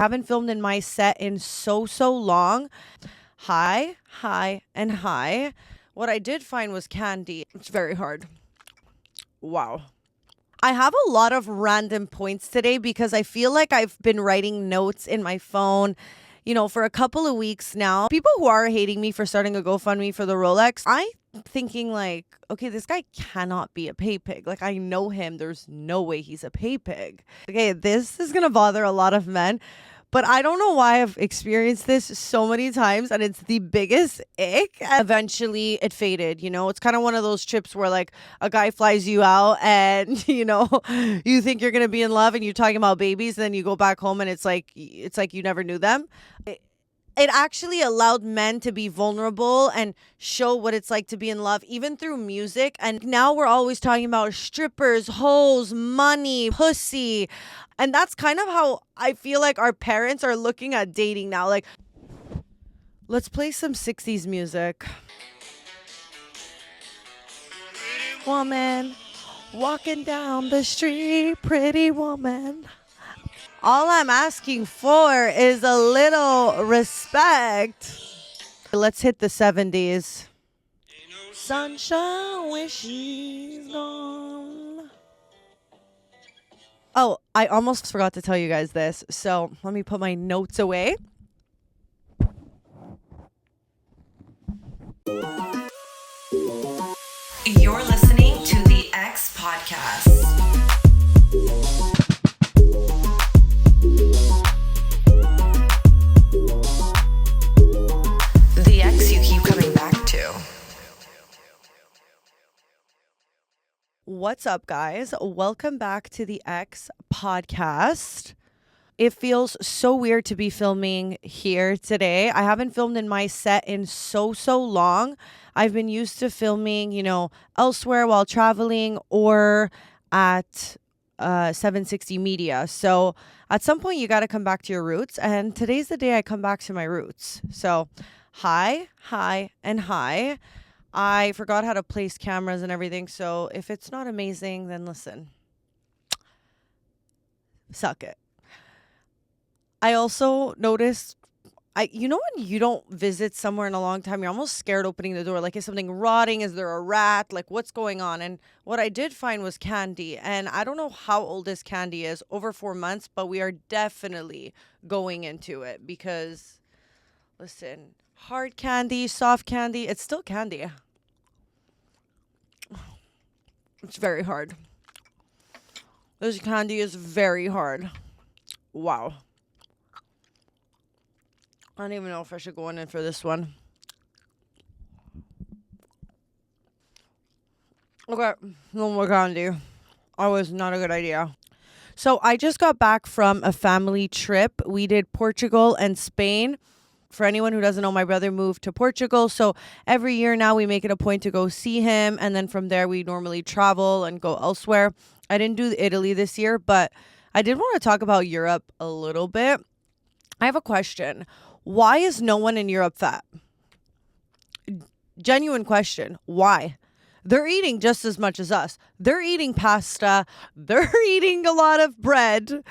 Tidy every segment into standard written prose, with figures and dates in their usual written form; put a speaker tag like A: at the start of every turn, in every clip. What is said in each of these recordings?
A: Haven't filmed in my set in so long. Hi, and hi. What I did find was candy. It's very hard. Wow. I have a lot of random points today because I feel like I've been writing notes in my phone, for a couple of weeks now. People who are hating me for starting a GoFundMe for the Rolex, I'm thinking like, okay, this guy cannot be a pay pig. Like, I know him. There's no way he's a pay pig. Okay, this is going to bother a lot of men. But I don't know why I've experienced this so many times and it's the biggest ick. Eventually it faded, It's kind of one of those trips where like a guy flies you out and, you think you're going to be in love and you're talking about babies and then you go back home and it's like you never knew them. It actually allowed men to be vulnerable and show what it's like to be in love, even through music. And now we're always talking about strippers, hoes, money, pussy. And that's kind of how I feel like our parents are looking at dating now. Like, let's play some 60s music. Woman, walking down the street, pretty woman. All I'm asking for is a little respect. Let's hit the 70s. Sunshine when she's gone. Oh, I almost forgot to tell you guys this. So let me put my notes away.
B: You're listening to the X Podcast. The X you keep coming back to.
A: What's up, guys? Welcome back to the X Podcast. It feels so weird to be filming here today. I haven't filmed in my set in so long. I've been used to filming, elsewhere while traveling or at 760 Media. So at some point you got to come back to your roots. And today's the day I come back to my roots. So hi, and hi. I forgot how to place cameras and everything. So if it's not amazing, then listen, suck it. I also noticed, when you don't visit somewhere in a long time, you're almost scared opening the door. Like, is something rotting? Is there a rat? Like, what's going on? And what I did find was candy. And I don't know how old this candy is, over 4 months, but we are definitely going into it because, listen, hard candy, soft candy, it's still candy. It's very hard. This candy is very hard. Wow. I don't even know if I should go in for this one. Okay, no more candy. Always not a good idea. So I just got back from a family trip. We did Portugal and Spain. For anyone who doesn't know, my brother moved to Portugal. So every year now we make it a point to go see him. And then from there, we normally travel and go elsewhere. I didn't do Italy this year, but I did want to talk about Europe a little bit. I have a question. Why is no one in Europe fat? Genuine question. Why? They're eating just as much as us. They're eating pasta. They're eating a lot of bread.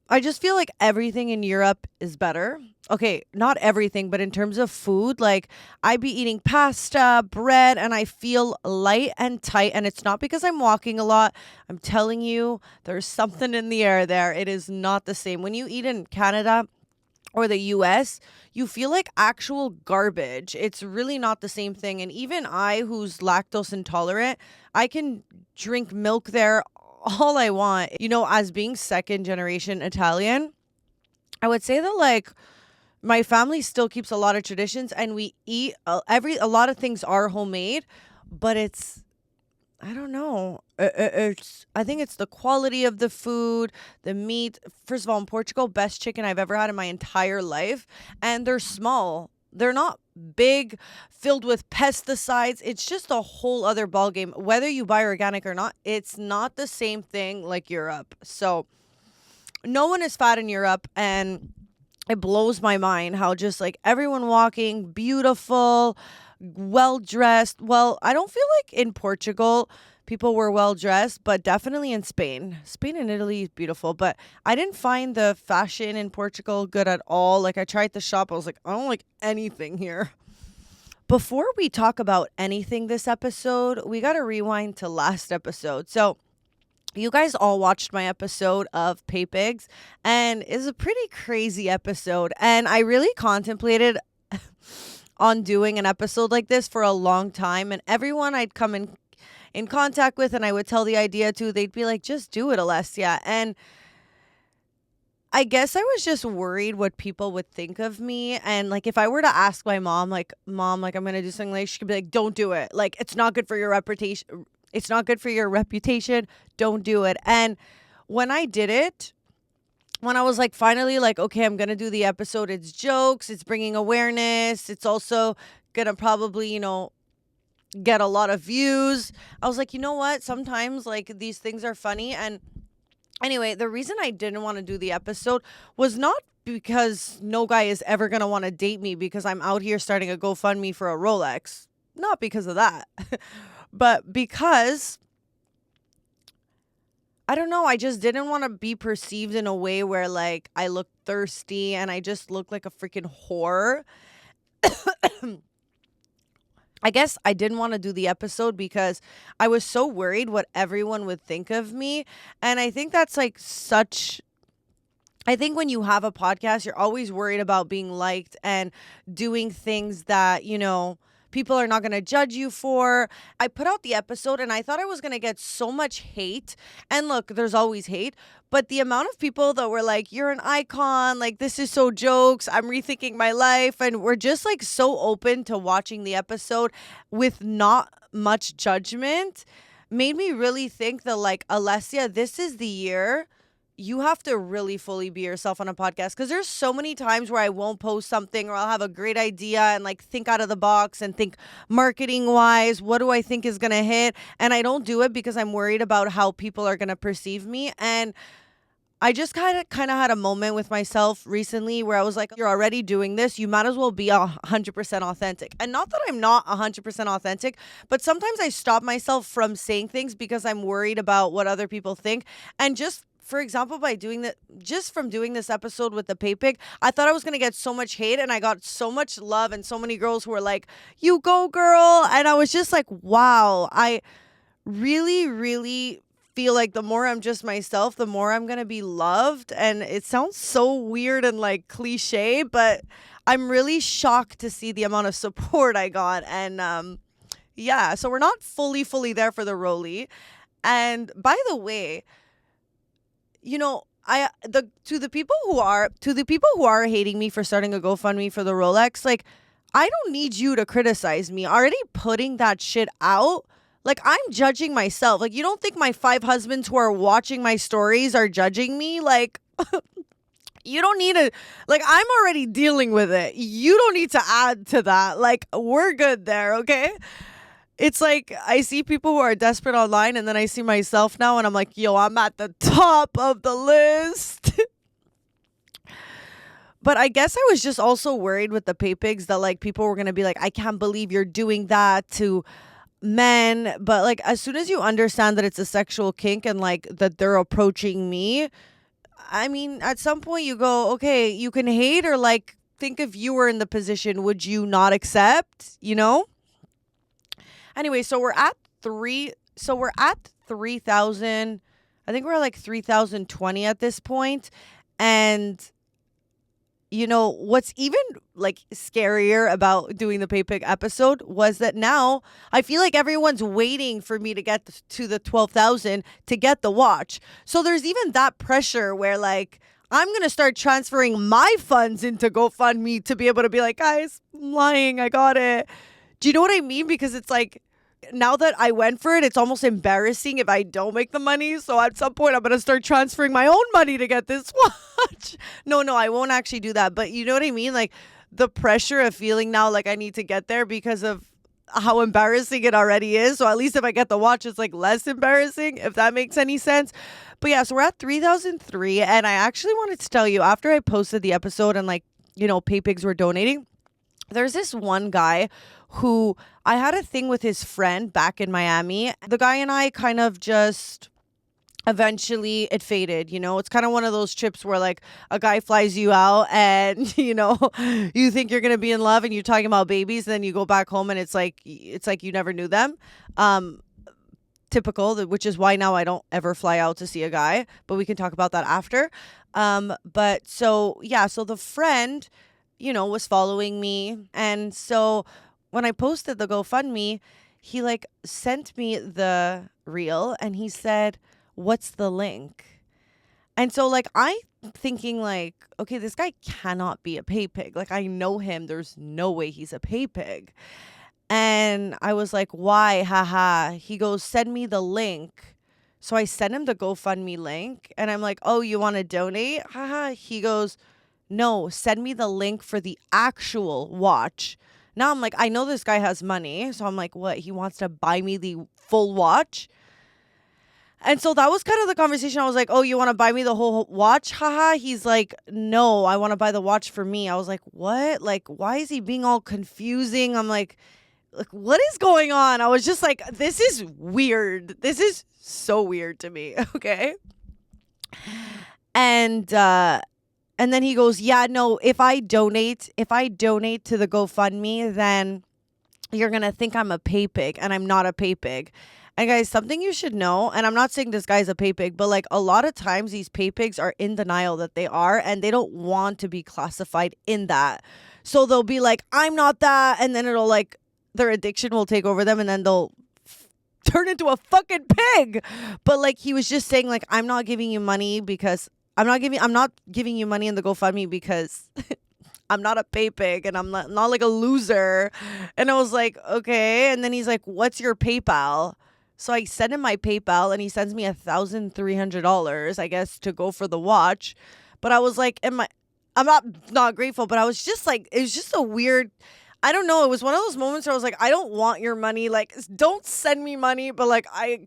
A: I just feel like everything in Europe is better. Okay, not everything, but in terms of food, like I be eating pasta, bread, and I feel light and tight. And it's not because I'm walking a lot. I'm telling you, there's something in the air there. It is not the same. When you eat in Canada or the US, you feel like actual garbage. It's really not the same thing. And even I, who's lactose intolerant, I can drink milk there all I want. As being second generation Italian, I would say that like my family still keeps a lot of traditions and we eat a lot of things are homemade, but it's, I don't know. I think it's the quality of the food, the meat. First of all, in Portugal, best chicken I've ever had in my entire life. And they're small. They're not big, filled with pesticides. It's just a whole other ballgame. Whether you buy organic or not, it's not the same thing like Europe. So no one is fat in Europe. And it blows my mind how just like everyone walking, beautiful, well dressed. Well, I don't feel like in Portugal People were well dressed, but definitely in Spain. Spain and Italy is beautiful, but I didn't find the fashion in Portugal good at all. Like I tried to shop, I was like, I don't like anything here. Before we talk about anything this episode, we got to rewind to last episode. So, you guys all watched my episode of Pay Pigs, and it's a pretty crazy episode. And I really contemplated on doing an episode like this for a long time. And everyone I'd come in contact with and I would tell the idea to, they'd be like, just do it, Alessia. And I guess I was just worried what people would think of me. And like, if I were to ask my mom, like, I'm going to do something, like, she could be like, don't do it. Like, it's not good for your reputation. It's not good for your reputation. Don't do it. And when I did it, when I was like, finally, like, okay, I'm going to do the episode. It's jokes. It's bringing awareness. It's also going to probably, get a lot of views. I was like, you know what? Sometimes like these things are funny. And anyway, the reason I didn't want to do the episode was not because no guy is ever going to want to date me because I'm out here starting a GoFundMe for a Rolex. Not because of that. But because, I don't know, I just didn't want to be perceived in a way where like I look thirsty and I just look like a freaking whore. I guess I didn't want to do the episode because I was so worried what everyone would think of me. And I think that's like I think when you have a podcast, you're always worried about being liked and doing things that, people are not going to judge you for. I put out the episode and I thought I was going to get so much hate. And look, there's always hate. But the amount of people that were like, you're an icon, like, this is so jokes, I'm rethinking my life. And we're just like so open to watching the episode with not much judgment made me really think that like, Alessia, this is the year you have to really fully be yourself on a podcast, because there's so many times where I won't post something or I'll have a great idea and like think out of the box and think marketing wise, what do I think is going to hit? And I don't do it because I'm worried about how people are going to perceive me. And I just kind of had a moment with myself recently where I was like, you're already doing this. You might as well be 100% authentic. And not that I'm not 100% authentic, but sometimes I stop myself from saying things because I'm worried about what other people think. And just for example, by doing that, just from doing this episode with the Pay Pig, I thought I was going to get so much hate, and I got so much love and so many girls who were like, you go, girl. And I was just like, wow, I really, really feel like the more I'm just myself, the more I'm going to be loved. And it sounds so weird and like cliche, but I'm really shocked to see the amount of support I got. And yeah, so we're not fully there for the Rolly. And by the way, to the people who are hating me for starting a GoFundMe for the Rolex, like, I don't need you to criticize me. Already putting that shit out, like, I'm judging myself. Like, you don't think my 5 husbands who are watching my stories are judging me? Like, you don't need to, like, I'm already dealing with it. You don't need to add to that. Like, we're good there, okay? It's like I see people who are desperate online, and then I see myself now and I'm like, yo, I'm at the top of the list. But I guess I was just also worried with the Pay Pigs that like people were going to be like, I can't believe you're doing that to men. But like, as soon as you understand that it's a sexual kink and like that they're approaching me, I mean, at some point you go, okay, you can hate, or like, think if you were in the position, would you not accept, Anyway, so we're at 3,000. I think we're like 3,020 at this point. And what's even like scarier about doing the Pay Pig episode was that now I feel like everyone's waiting for me to get to the 12,000 to get the watch. So there's even that pressure where like I'm going to start transferring my funds into GoFundMe to be able to be like, guys, I'm lying, I got it. Do you know what I mean? Because it's like, now that I went for it, it's almost embarrassing if I don't make the money. So at some point, I'm going to start transferring my own money to get this watch. No, I won't actually do that. But you know what I mean? Like, the pressure of feeling now like I need to get there because of how embarrassing it already is. So at least if I get the watch, it's like less embarrassing, if that makes any sense. But yeah, so we're at 3,003. And I actually wanted to tell you, after I posted the episode and like, Pay Pigs were donating, There's this one guy who I had a thing with his friend back in Miami. The guy and I kind of just eventually it faded. It's kind of one of those trips where like a guy flies you out and you think you're gonna be in love and you're talking about babies, and then you go back home and it's like you never knew them. Typical, which is why now I don't ever fly out to see a guy, but we can talk about that after. But so the friend was following me, and so when I posted the GoFundMe, he like sent me the reel and he said, "What's the link?" And so like I thinking like, okay, this guy cannot be a pay pig. Like I know him. There's no way he's a pay pig. And I was like, why? Haha. He goes, send me the link. So I sent him the GoFundMe link and I'm like, oh, you want to donate? Haha. He goes, no, send me the link for the actual watch. Now I'm like, I know this guy has money. So I'm like, what? He wants to buy me the full watch? And so that was kind of the conversation. I was like, oh, you want to buy me the whole watch? Haha. He's like, no, I want to buy the watch for me. I was like, what? Like, why is he being all confusing? I'm like, what is going on? I was just like, this is weird. This is so weird to me. Okay. And then he goes, yeah, no, if I donate to the GoFundMe, then you're going to think I'm a pay pig, and I'm not a pay pig. And guys, something you should know, and I'm not saying this guy's a pay pig, but like a lot of times these pay pigs are in denial that they are, and they don't want to be classified in that. So they'll be like, I'm not that. And then it'll like, their addiction will take over them and then they'll turn into a fucking pig. But like he was just saying like, I'm not giving you money because I'm not giving you money in the GoFundMe because I'm not a pay pig and I'm not like a loser. And I was like, okay. And then he's like, what's your PayPal? So I send him my PayPal and he sends me $1,300, I guess, to go for the watch. But I was like, I'm not grateful, but I was just like, it was just a weird, I don't know. It was one of those moments where I was like, I don't want your money. Like, don't send me money. But like, I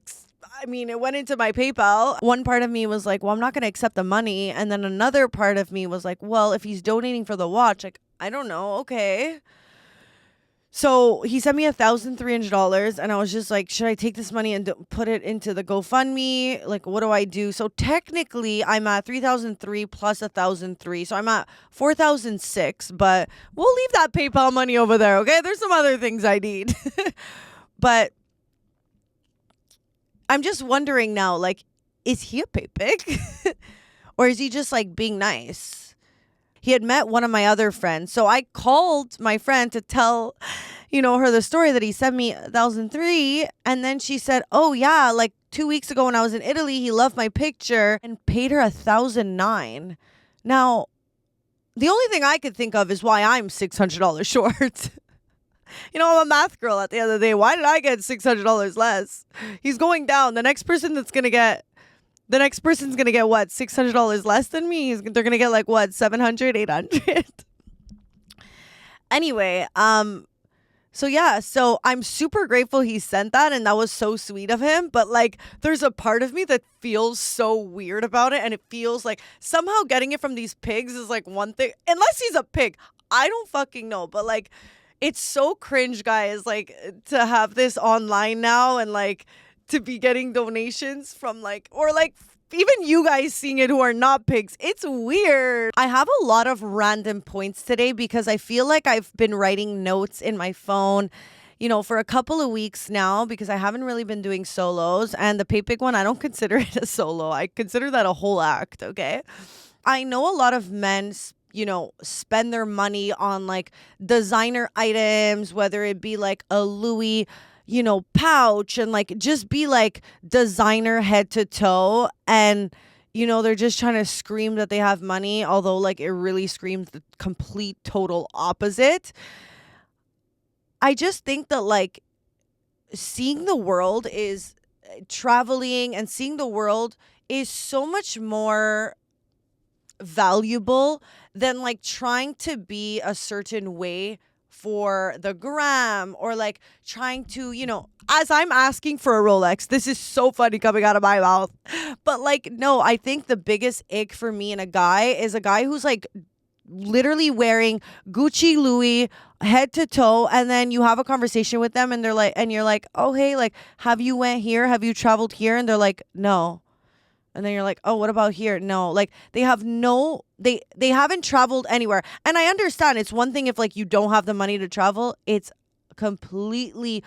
A: mean, it went into my PayPal. One part of me was like, well, I'm not going to accept the money. And then another part of me was like, well, if he's donating for the watch, like, I don't know. Okay. So he sent me $1,300 and I was just like, should I take this money and put it into the GoFundMe? Like, what do I do? So technically I'm at 3,003 plus 1,003. So I'm at 4,006, but we'll leave that PayPal money over there. Okay. There's some other things I need, but I'm just wondering now, like, is he a pay pig or is he just like being nice? He had met one of my other friends. So I called my friend to tell, her the story that he sent me 1,003. And then she said, oh yeah, like 2 weeks ago when I was in Italy, he loved my picture and paid her 1,009. Now, the only thing I could think of is why I'm $600 short. I'm a math girl at the end of the day. Why did I get $600 less? He's going down. The next person's going to get what, $600 less than me? They're going to get like what, 700, 800? Anyway, so I'm super grateful he sent that and that was so sweet of him. But like, there's a part of me that feels so weird about it. And it feels like somehow getting it from these pigs is like one thing, unless he's a pig. I don't fucking know. But like, it's so cringe, guys, like to have this online now and like to be getting donations from like, or like even you guys seeing it who are not pigs. It's weird. I have a lot of random points today because I feel like I've been writing notes in my phone, for a couple of weeks now because I haven't really been doing solos. And the pay pig one, I don't consider it a solo. I consider that a whole act, okay? I know a lot of men spend their money on like designer items, whether it be like a Louis, pouch and like just be like designer head to toe. And, they're just trying to scream that they have money, although like it really screams the complete total opposite. I just think that like seeing the world is traveling and seeing the world is so much more valuable than like trying to be a certain way for the gram or like trying to, as I'm asking for a Rolex, this is so funny coming out of my mouth. But like, no, I think the biggest ick for me in a guy is a guy who's like literally wearing Gucci, Louis, head to toe, and then you have a conversation with them and they're like, and you're like, oh, hey, like, have you went here? Have you traveled here? And they're like, no. And then you're like, oh, what about here? No, like they haven't traveled anywhere. And I understand it's one thing if like you don't have the money to travel. It's completely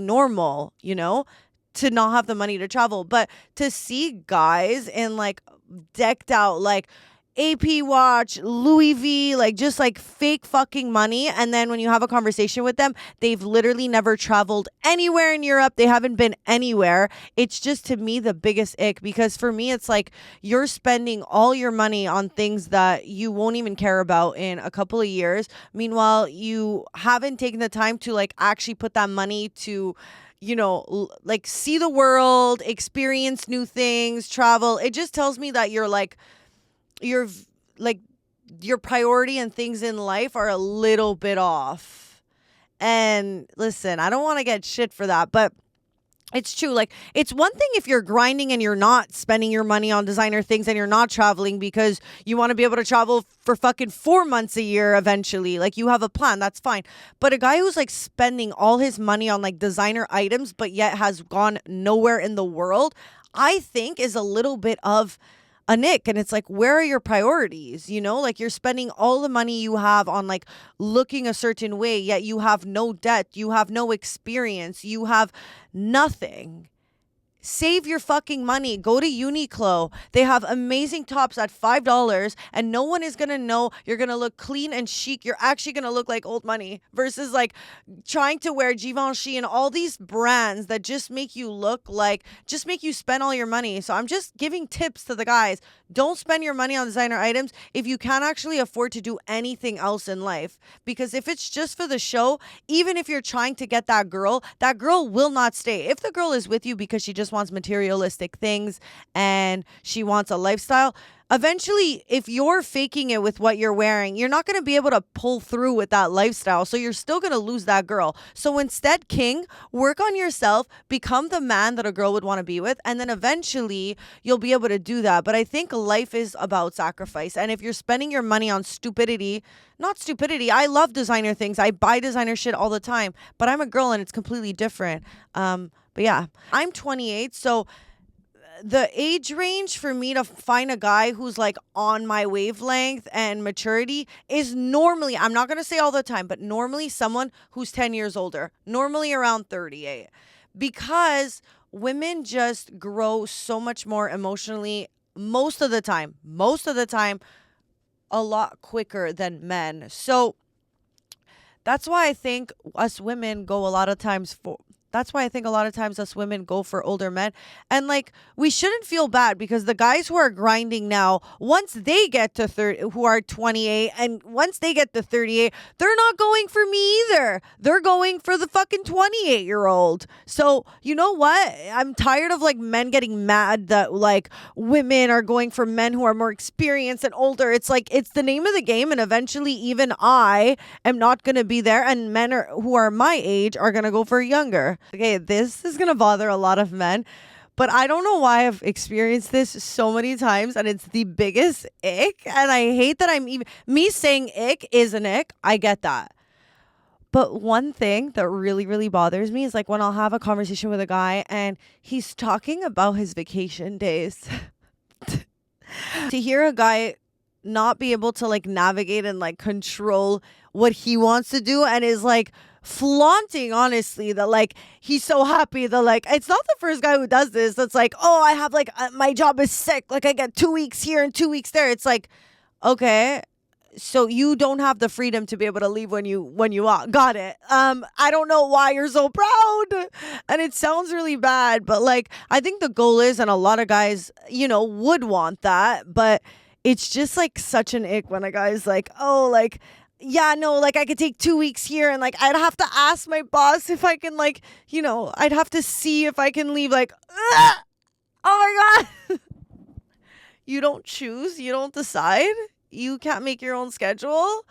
A: normal, to not have the money to travel. But to see guys in like decked out, like AP watch, Louis V, like just like fake fucking money. And then when you have a conversation with them, they've literally never traveled anywhere in Europe. They haven't been anywhere. It's just, to me, the biggest ick, because for me, it's like you're spending all your money on things that you won't even care about in a couple of years. Meanwhile, you haven't taken the time to like actually put that money to like see the world, experience new things, travel. It just tells me that your priority and things in life are a little bit off. And listen, I don't want to get shit for that, but it's true. Like, it's one thing if you're grinding and you're not spending your money on designer things and you're not traveling because you want to be able to travel for fucking 4 months a year eventually. Like, you have a plan, that's fine. But a guy who's like spending all his money on like designer items but yet has gone nowhere in the world, I think is a little bit of a nick. And it's like, where are your priorities? Like, you're spending all the money you have on like looking a certain way, yet you have no debt, you have no experience, you have nothing. Save your fucking money. Go to Uniqlo. They have amazing tops at $5 and no one is going to know. You're going to look clean and chic. You're actually going to look like old money versus like trying to wear Givenchy and all these brands that just make you spend all your money. So I'm just giving tips to the guys. Don't spend your money on designer items if you can't actually afford to do anything else in life. Because if it's just for the show, even if you're trying to get that girl will not stay. If the girl is with you because she just wants materialistic things and she wants a lifestyle, eventually, if you're faking it with what you're wearing, you're not going to be able to pull through with that lifestyle. So you're still going to lose that girl. So instead, King, work on yourself, become the man that a girl would want to be with, and then eventually you'll be able to do that. But I think life is about sacrifice. And if you're spending your money on not stupidity, I love designer things. I buy designer shit all the time, but I'm a girl and it's completely different. But yeah, I'm 28, so the age range for me to find a guy who's like on my wavelength and maturity is normally, I'm not going to say all the time, but normally someone who's 10 years older, normally around 38, because women just grow so much more emotionally most of the time, a lot quicker than men. So that's why I think us women go a lot of times us women go for older men. And like, we shouldn't feel bad, because the guys who are grinding now, once they get to 30, who are 28, and once they get to 38, they're not going for me either. They're going for the fucking 28-year-old. So you know what? I'm tired of like men getting mad that like women are going for men who are more experienced and older. It's like, it's the name of the game. And eventually even I am not going to be there. And men who are my age are going to go for younger. Okay, this is going to bother a lot of men, but I don't know why I've experienced this so many times, and it's the biggest ick, and I hate that me saying ick is an ick. I get that. But one thing that really, really bothers me is like when I'll have a conversation with a guy and he's talking about his vacation days. To hear a guy not be able to like navigate and like control what he wants to do, and is like flaunting, honestly, that like he's so happy that like, it's not the first guy who does this. That's like, oh, I have like my job is sick, like I get 2 weeks here and 2 weeks there. It's like, okay, so you don't have the freedom to be able to leave when you want. Got it. I don't know why you're so proud, and it sounds really bad, but like I think the goal is, and a lot of guys would want that, but it's just like such an ick when a guy's like, oh, like, yeah, no, like I could take 2 weeks here, and like I'd have to ask my boss if I can, like, I'd have to see if I can leave. Like, ugh! Oh my God. You don't choose, you don't decide, you can't make your own schedule.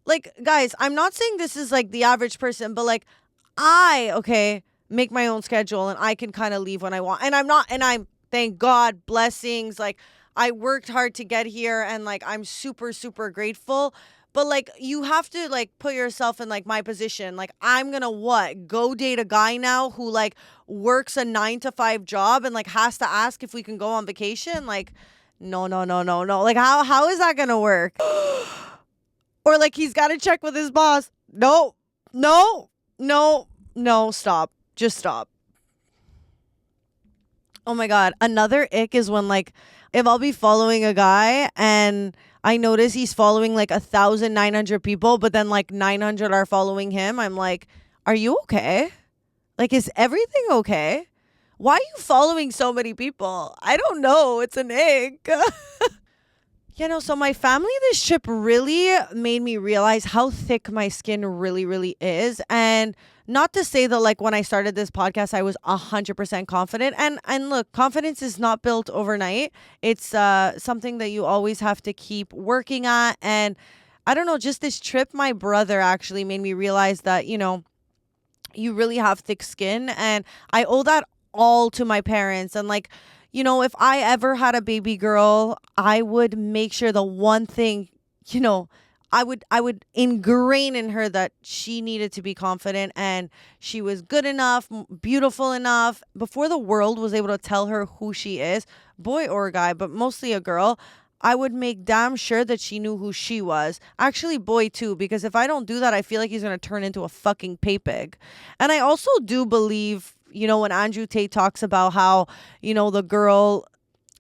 A: Like, guys, I'm not saying this is like the average person, but like I make my own schedule and I can kind of leave when I want. And I'm thank God, blessings, like I worked hard to get here and like I'm super, super grateful. But like you have to like put yourself in like my position. Like I'm gonna what? Go date a guy now who like works a 9 to 5 job and like has to ask if we can go on vacation? Like, no, no, no, no, no. Like how is that gonna work? Or like he's gotta check with his boss. No, no, no, no, stop. Just stop. Oh my God. Another ick is when like if I'll be following a guy and I notice he's following like 1,900 people, but then like 900 are following him. I'm like, are you okay? Like, is everything okay? Why are you following so many people? I don't know. It's an ick. So my family this trip really made me realize how thick my skin really, really is. And not to say that like when I started this podcast, I was 100% confident. And look, confidence is not built overnight. It's something that you always have to keep working at. And I don't know, just this trip, my brother actually made me realize that, you really have thick skin. And I owe that all to my parents. And like, if I ever had a baby girl, I would make sure the one thing, I would ingrain in her that she needed to be confident and she was good enough, beautiful enough before the world was able to tell her who she is, boy or guy, but mostly a girl. I would make damn sure that she knew who she was. Actually, boy too, because if I don't do that, I feel like he's going to turn into a fucking pay pig. And I also do believe, when Andrew Tate talks about how, the girl,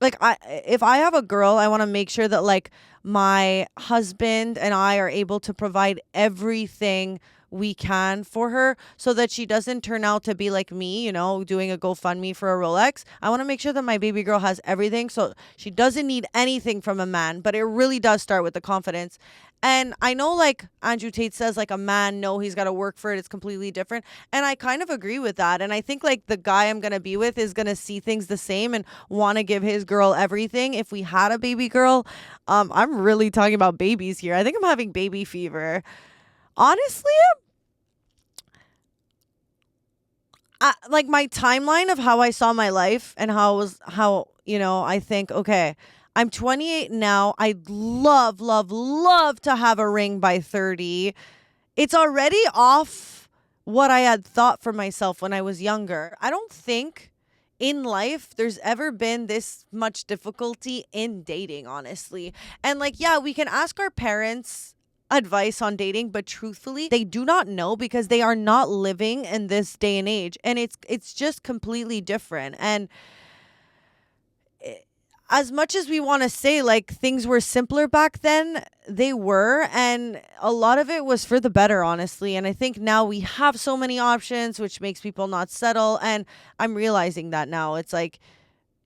A: like if I have a girl, I want to make sure that like my husband and I are able to provide everything we can for her so that she doesn't turn out to be like me, doing a GoFundMe for a Rolex. I want to make sure that my baby girl has everything so she doesn't need anything from a man, but it really does start with the confidence. And I know like Andrew Tate says like a man, no, he's got to work for it. It's completely different. And I kind of agree with that. And I think like the guy I'm going to be with is going to see things the same and want to give his girl everything. If we had a baby girl, I'm really talking about babies here. I think I'm having baby fever. Honestly, like my timeline of how I saw my life and I think, okay, I'm 28 now. I'd love, love, love to have a ring by 30. It's already off what I had thought for myself when I was younger. I don't think in life there's ever been this much difficulty in dating, honestly. And like, yeah, we can ask our parents advice on dating, but truthfully they do not know because they are not living in this day and age, and it's just completely different. And as much as we want to say like things were simpler back then, they were, and a lot of it was for the better, honestly. And I think now we have so many options, which makes people not settle, and I'm realizing that now. It's like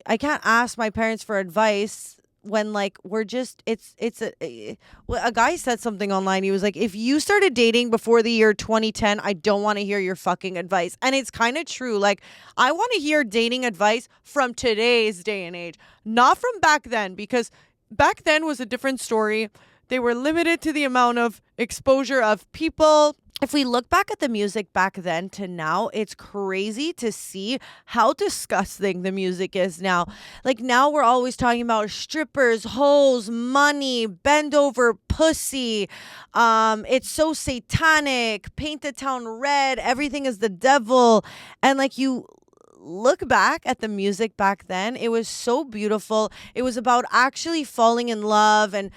A: I can't ask my parents for advice when like we're just a guy said something online. He was like, if you started dating before the year 2010, I don't want to hear your fucking advice. And it's kind of true. Like I want to hear dating advice from today's day and age, not from back then, because back then was a different story. They were limited to the amount of exposure of people. If we look back at the music back then to now, it's crazy to see how disgusting the music is now. Like now we're always talking about strippers, hoes, money, bend over pussy. It's so satanic, paint the town red, everything is the devil. And like you look back at the music back then, it was so beautiful. It was about actually falling in love, and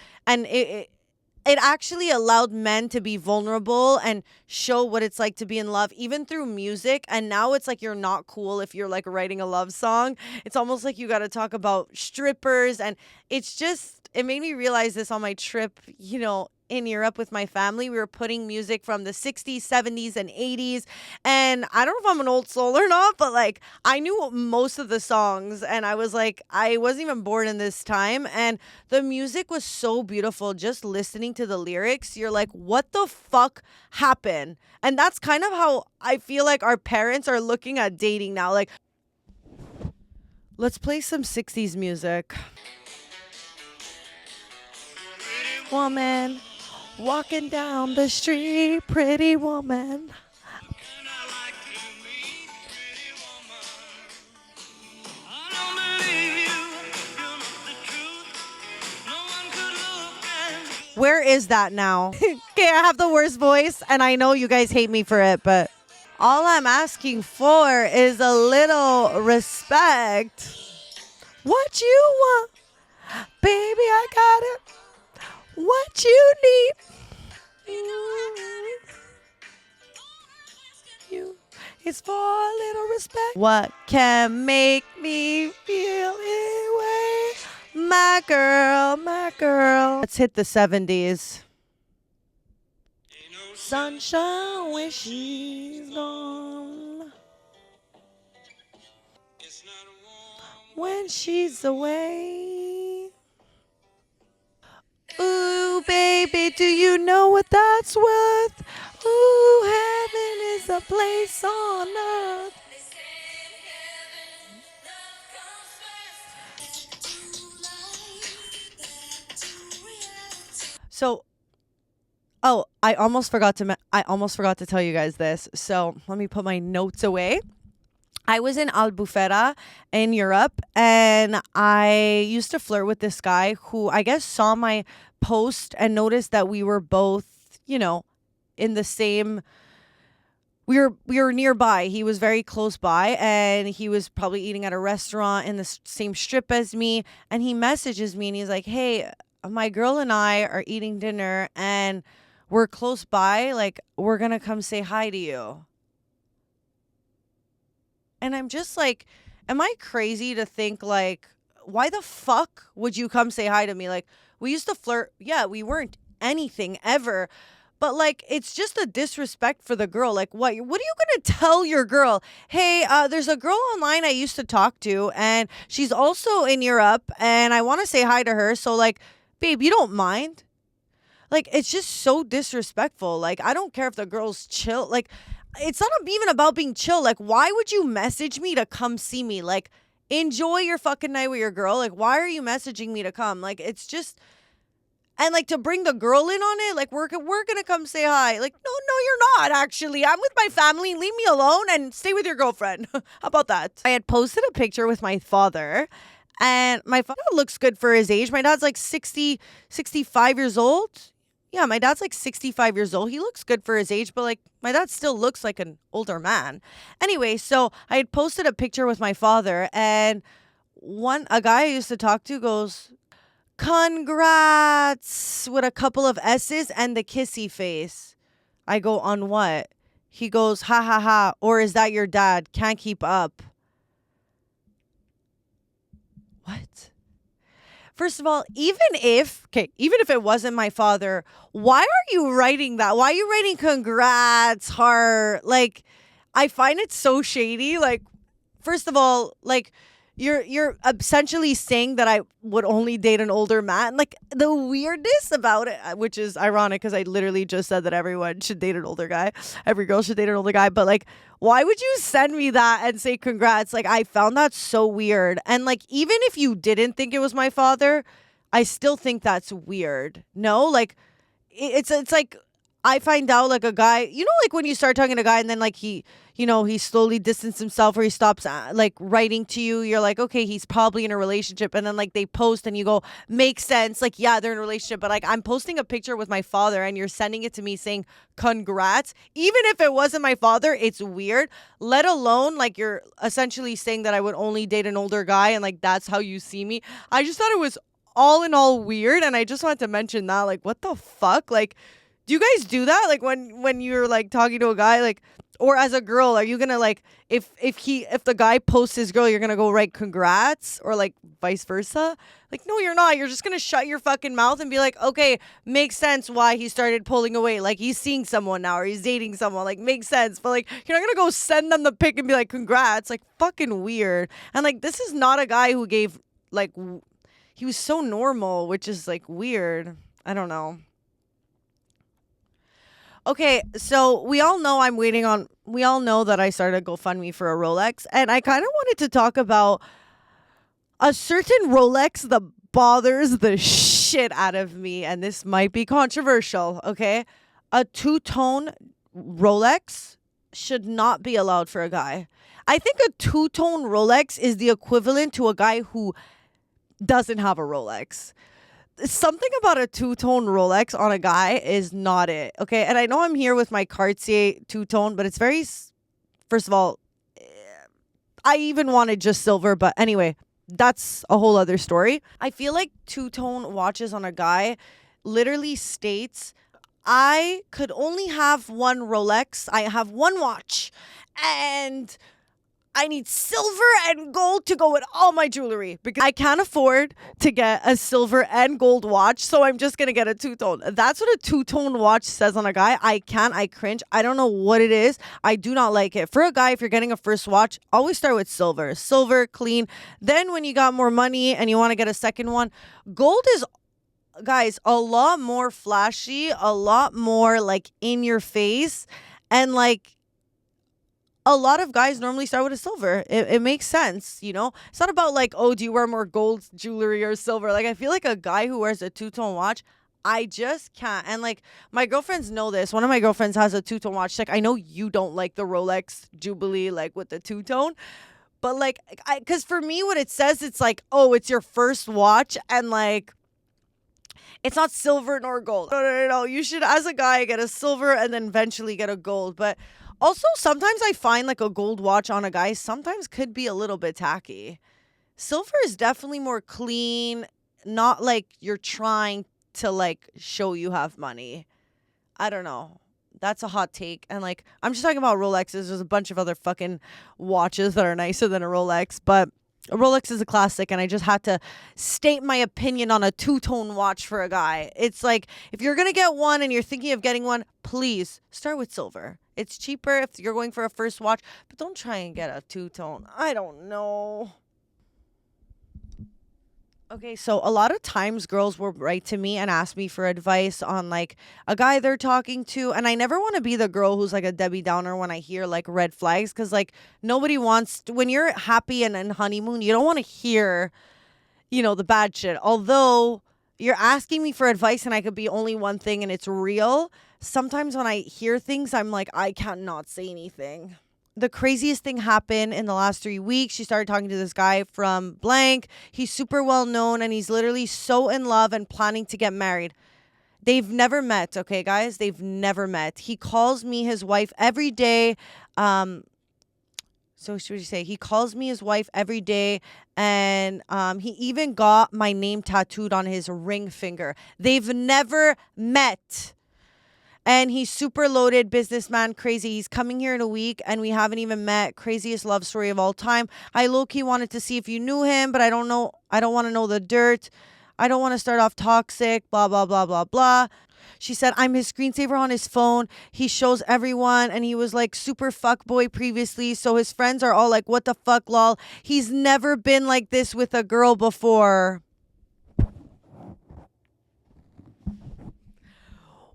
A: it actually allowed men to be vulnerable and show what it's like to be in love, even through music. And now it's like you're not cool if you're like writing a love song. It's almost like you got to talk about strippers. And it made me realize this on my trip, in Europe with my family. We were putting music from the 60s, 70s, and 80s. And I don't know if I'm an old soul or not, but like I knew most of the songs. And I was like, I wasn't even born in this time. And the music was so beautiful. Just listening to the lyrics, you're like, what the fuck happened? And that's kind of how I feel like our parents are looking at dating now. Like, let's play some 60s music. Woman walking down the street, pretty woman. Where is that now? Okay, I have the worst voice, and I know you guys hate me for it, but all I'm asking for is a little respect. What you want, baby, I got it. What you need. You. It's for a little respect. What can make me feel anyway? My girl, my girl. Let's hit the 70s. Sunshine when she's gone. When she's away. Ooh, baby, do you know what that's worth? Ooh, heaven is a place on earth. So, I almost forgot to tell you guys this. So, let me put my notes away. I was in Albufera in Europe, and I used to flirt with this guy who I guess saw my post and noticed that we were both, in the same. We were nearby. He was very close by, and he was probably eating at a restaurant in the same strip as me. And he messages me, and he's like, "Hey, my girl and I are eating dinner, and we're close by. Like, we're gonna come say hi to you." And I'm just like, am I crazy to think, like, why the fuck would you come say hi to me? Like, we used to flirt. Yeah, we weren't anything ever. But, like, it's just a disrespect for the girl. Like, what are you going to tell your girl? Hey, there's a girl online I used to talk to, and she's also in Europe, and I want to say hi to her. So, like, babe, you don't mind? Like, it's just so disrespectful. Like, I don't care if the girl's chill. Like, it's not even about being chill. Like, why would you message me to come see me? Like, enjoy your fucking night with your girl. Like, why are you messaging me to come? Like, it's just... And, like, to bring the girl in on it, like, we're going to come say hi. Like, no, you're not, actually. I'm with my family. Leave me alone and stay with your girlfriend. How about that? I had posted a picture with my father, and my father looks good for his age. My dad's, like, 65 years old. Yeah, my dad's, like, 65 years old. He looks good for his age, but, like, my dad still looks like an older man. Anyway, so I had posted a picture with my father, and a guy I used to talk to goes... Congrats with a couple of S's and the kissy face. I go, on what? He goes, ha ha ha, or is that your dad? Can't keep up. What? First of all, even if it wasn't my father, why are you writing that? Why are you writing congrats, heart? Like, I find it so shady. Like, first of all, like, You're essentially saying that I would only date an older man. Like, the weirdness about it, which is ironic because I literally just said that everyone should date an older guy. Every girl should date an older guy. But, like, why would you send me that and say congrats? Like, I found that so weird. And, like, even if you didn't think it was my father, I still think that's weird. No? Like, it's like... I find out, like, a guy, like when you start talking to a guy and then, like, he slowly distanced himself or he stops, like, writing to you. You're like, okay, he's probably in a relationship. And then, like, they post and you go, makes sense. Like, yeah, they're in a relationship. But, like, I'm posting a picture with my father and you're sending it to me saying congrats. Even if it wasn't my father, it's weird. Let alone, like, you're essentially saying that I would only date an older guy and, like, that's how you see me. I just thought it was all in all weird. And I just wanted to mention that, like, what the fuck? Like, do you guys do that? Like, when you're, like, talking to a guy, like, or as a girl, are you gonna, like, if the guy posts his girl, you're gonna go write congrats, or, like, vice versa? Like, no, you're not. You're just gonna shut your fucking mouth and be like, okay, makes sense why he started pulling away. Like, he's seeing someone now, or he's dating someone. Like, makes sense. But, like, you're not gonna go send them the pic and be like, congrats. Like, fucking weird. And, like, this is not a guy who gave, like, he was so normal, which is, like, weird. I don't know. Okay, so we all know that I started GoFundMe for a Rolex, and I kind of wanted to talk about a certain Rolex that bothers the shit out of me, and this might be controversial, okay? A two-tone Rolex should not be allowed for a guy. I think a two-tone Rolex is the equivalent to a guy who doesn't have a Rolex. something about a two-tone Rolex on a guy is not it. Okay. And I know I'm here with my Cartier two-tone, but it's very, first of all, I even wanted just silver, but anyway, that's a whole other story. I feel like two-tone watches on a guy literally states, I could only have one Rolex. I have one watch and I need silver and gold to go with all my jewelry because I can't afford to get a silver and gold watch. So I'm just going to get a two-tone. That's what a two-tone watch says on a guy. I cringe. I don't know what it is. I do not like it. For a guy, if you're getting a first watch, always start with silver. Silver, clean. Then when you got more money and you want to get a second one, gold is, guys, a lot more flashy, a lot more like in your face. And like, a lot of guys normally start with a silver. It makes sense, you know? It's not about like, oh, do you wear more gold jewelry or silver? Like, I feel like a guy who wears a two-tone watch, I just can't. And like, my girlfriends know this. One of my girlfriends has a two-tone watch. She's like, I know you don't like the Rolex Jubilee, like with the two-tone. But like, because for me, what it says, it's like, oh, it's your first watch. And like, it's not silver nor gold. No. You should, as a guy, get a silver and then eventually get a gold. But also, sometimes I find like a gold watch on a guy sometimes could be a little bit tacky. Silver is definitely more clean, not like you're trying to like show you have money. I don't know. That's a hot take. And like, I'm just talking about Rolexes. There's a bunch of other fucking watches that are nicer than a Rolex, but a Rolex is a classic, and I just had to state my opinion on a two-tone watch for a guy. It's like, if you're going to get one and you're thinking of getting one, please start with silver. It's cheaper if you're going for a first watch, but don't try and get a two-tone. I don't know. Okay, so a lot of times girls will write to me and ask me for advice on like a guy they're talking to. And I never want to be the girl who's like a Debbie Downer when I hear like red flags. Cause like nobody wants to, when you're happy and in honeymoon, you don't want to hear, you know, the bad shit. Although you're asking me for advice and I could be only one thing and it's real. Sometimes when I hear things, I'm like, I can't not say anything. The craziest thing happened in the last 3 weeks. She started talking to this guy from blank. He's super well known and he's literally so in love and planning to get married. They've never met, okay, guys? They've never met. He calls me his wife every day. So what should you say? He calls me his wife every day, and he even got my name tattooed on his ring finger. They've never met. And he's super loaded, businessman, crazy. He's coming here in a week and we haven't even met. Craziest love story of all time. I low-key wanted to see if you knew him, but I don't know. I don't want to know the dirt. I don't want to start off toxic, blah, blah, blah, blah, blah. She said, I'm his screensaver on his phone. He shows everyone, and he was like super fuckboy previously. So his friends are all like, what the fuck, lol. He's never been like this with a girl before.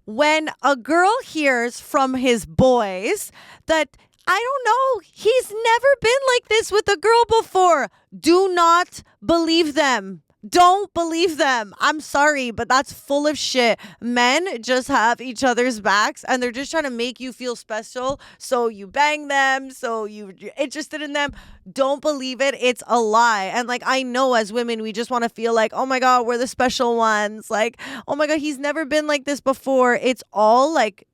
A: When a girl hears from his boys that, I don't know, he's never been like this with a girl before, do not believe them. Don't believe them. I'm sorry, but that's full of shit. Men just have each other's backs and they're just trying to make you feel special. So you bang them. So you're interested in them. Don't believe it. It's a lie. And like, I know as women, we just want to feel like, oh my God, we're the special ones. Like, oh my God, he's never been like this before. It's all like,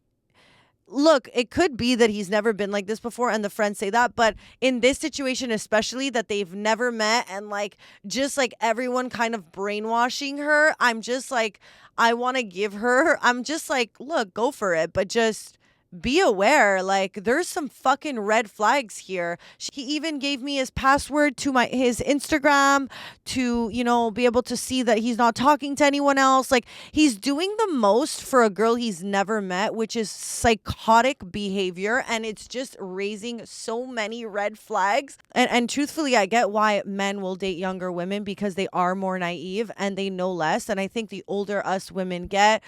A: look, it could be that he's never been like this before and the friends say that, but in this situation especially that they've never met and like just like everyone kind of brainwashing her, I'm just like, I want to give her, I'm just like, look, go for it, but just be aware, like there's some fucking red flags here. He even gave me his password to his Instagram to, you know, be able to see that he's not talking to anyone else. Like he's doing the most for a girl he's never met, which is psychotic behavior, and it's just raising so many red flags. And truthfully, I get why men will date younger women because they are more naive and they know less. And I think the older us women get,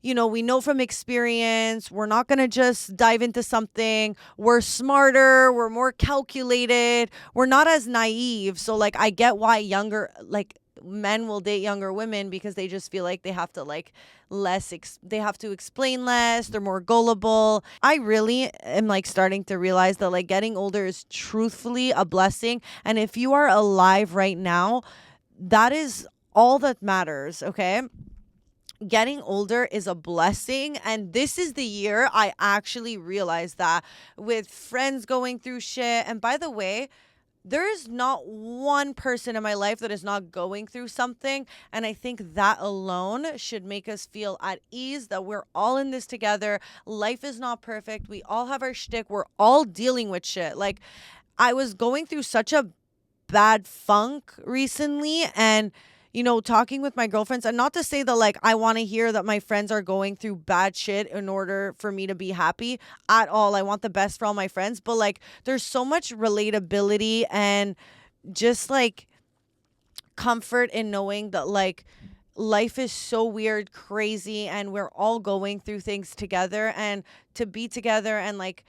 A: you know, we know from experience, we're not going to just dive into something. We're smarter. We're more calculated. We're not as naive. So like, I get why younger, like men will date younger women because they just feel like they have to like they have to explain less. They're more gullible. I really am like starting to realize that like getting older is truthfully a blessing. And if you are alive right now, that is all that matters, okay? Getting older is a blessing, and this is the year I actually realized that, with friends going through shit. And by the way, there is not one person in my life that is not going through something. And I think that alone should make us feel at ease that we're all in this together. Life is not perfect. We all have our shtick. We're all dealing with shit. Like, I was going through such a bad funk recently, and talking with my girlfriends, and not to say that like I want to hear that my friends are going through bad shit in order for me to be happy at all. I want the best for all my friends, but like there's so much relatability and just like comfort in knowing that like life is so weird, crazy, and we're all going through things together, and to be together and like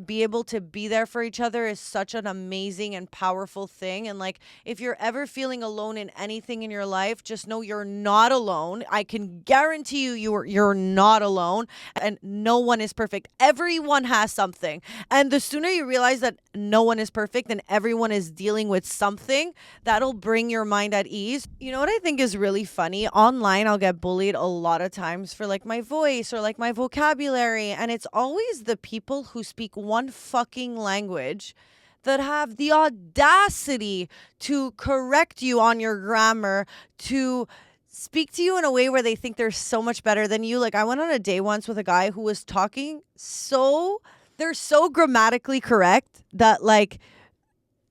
A: be able to be there for each other is such an amazing and powerful thing. And like, if you're ever feeling alone in anything in your life, just know you're not alone. I can guarantee you're not alone, and no one is perfect. Everyone has something. And the sooner you realize that no one is perfect and everyone is dealing with something, that'll bring your mind at ease. You know what I think is really funny? Online, I'll get bullied a lot of times for like my voice or like my vocabulary, and it's always the people who speak one fucking language that have the audacity to correct you on your grammar, to speak to you in a way where they think they're so much better than you. Like, I went on a day once with a guy who was talking they're so grammatically correct that like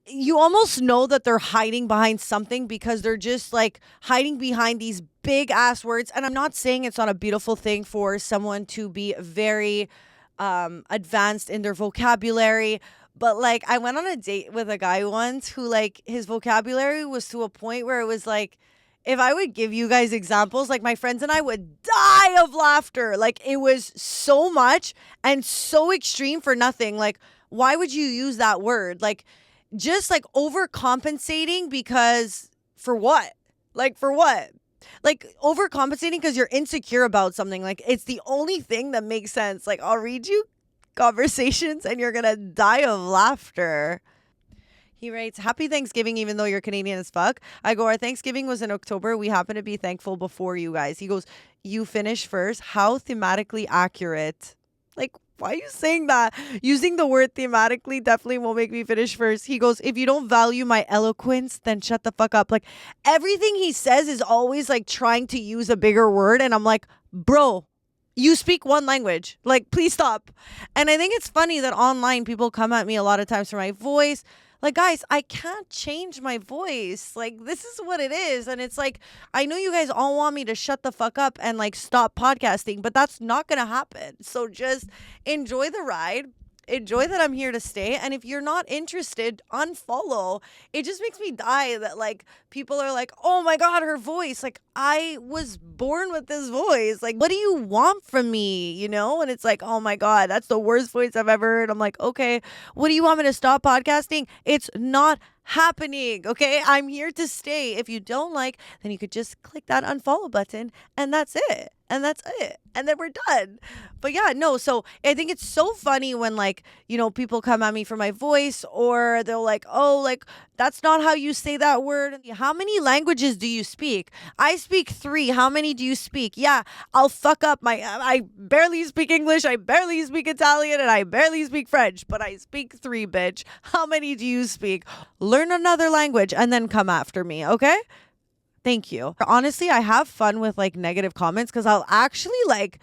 A: you almost know that they're hiding behind something, because they're just like hiding behind these big ass words. And I'm not saying it's not a beautiful thing for someone to be very advanced in their vocabulary, but like I went on a date with a guy once who like his vocabulary was to a point where it was like, if I would give you guys examples, like my friends and I would die of laughter. Like, it was so much and so extreme for nothing. Like, why would you use that word? Like, just like overcompensating, because for what? Like, for what? Like, overcompensating because you're insecure about something. Like, it's the only thing that makes sense. Like, I'll read you conversations and you're gonna die of laughter. He writes, "Happy Thanksgiving, even though you're Canadian as fuck." I go, "Our Thanksgiving was in October. We happen to be thankful before you guys." He goes, "You finish first. How thematically accurate." Like, why are you saying that? Using the word thematically definitely won't make me finish first. He goes, "If you don't value my eloquence, then shut the fuck up." Like, everything he says is always like trying to use a bigger word. And I'm like, bro, you speak one language. Like, please stop. And I think it's funny that online people come at me a lot of times for my voice. Like, guys, I can't change my voice. Like, this is what it is. And it's like, I know you guys all want me to shut the fuck up and like stop podcasting, but that's not going to happen. So just enjoy the ride. Enjoy that I'm here to stay. And if you're not interested, unfollow. It just makes me die that like people are like, "Oh my God, her voice." Like, I was born with this voice. Like, what do you want from me? And it's like, "Oh my God, that's the worst voice I've ever heard." I'm like, okay, what do you want me to stop podcasting? It's not happening. Okay, I'm here to stay. If you don't like, then you could just click that unfollow button, and that's it. And then we're done. But yeah, no, so I think it's so funny when like, people come at me for my voice, or they'll like, "Oh, like that's not how you say that word." How many languages do you speak? I speak 3. How many do you speak? Yeah, I'll fuck up I barely speak English, I barely speak Italian, and I barely speak French, but I speak 3, bitch. How many do you speak? Learn another language and then come after me, okay? Thank you. Honestly, I have fun with like negative comments, because I'll actually like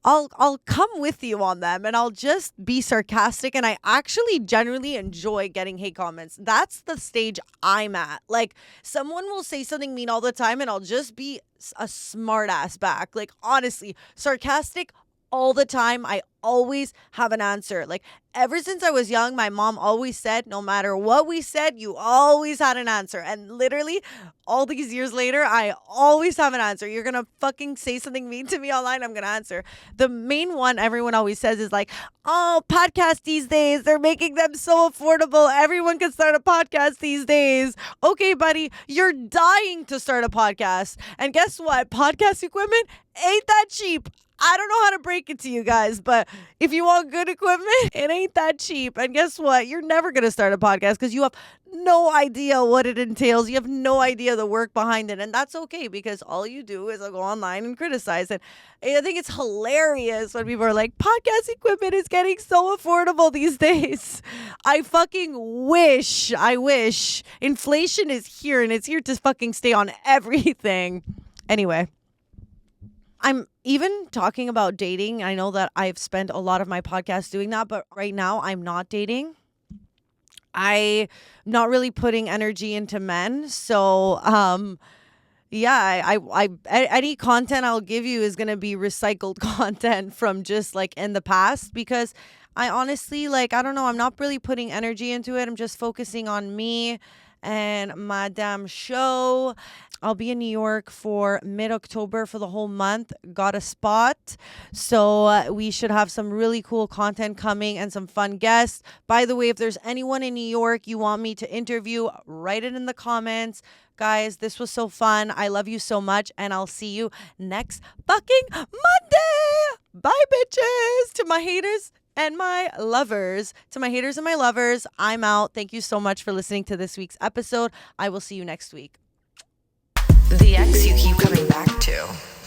A: I'll come with you on them, and I'll just be sarcastic, and I actually genuinely enjoy getting hate comments. That's the stage I'm at. Like, someone will say something mean all the time and I'll just be a smart ass back. Like, honestly, sarcastic all the time. I always have an answer. Like, ever since I was young, my mom always said, no matter what we said, you always had an answer. And literally, all these years later, I always have an answer. You're gonna fucking say something mean to me online, I'm gonna answer. The main one everyone always says is like, "Oh, podcasts these days, they're making them so affordable. Everyone can start a podcast these days." Okay, buddy, you're dying to start a podcast. And guess what? Podcast equipment ain't that cheap. I don't know how to break it to you guys, but if you want good equipment, it ain't that cheap. And guess what? You're never going to start a podcast because you have no idea what it entails. You have no idea the work behind it. And that's okay because all you do is go online and criticize it. I think it's hilarious when people are like, podcast equipment is getting so affordable these days. I wish. Inflation is here and it's here to fucking stay on everything. Anyway. I'm even talking about dating. I know that I've spent a lot of my podcast doing that, but right now I'm not dating. I'm not really putting energy into men. So, yeah, I any content I'll give you is going to be recycled content from just like in the past because I honestly, like, I don't know, I'm not really putting energy into it. I'm just focusing on me and my damn show. I'll be in New York for mid-October for the whole month. Got a spot. So we should have some really cool content coming and some fun guests. By the way, if there's anyone in New York you want me to interview, write it in the comments. Guys, this was so fun. I love you so much. And I'll see you next fucking Monday. Bye, bitches. To my haters and my lovers. To my haters and my lovers, I'm out. Thank you so much for listening to this week's episode. I will see you next week.
B: The ex you keep coming back to.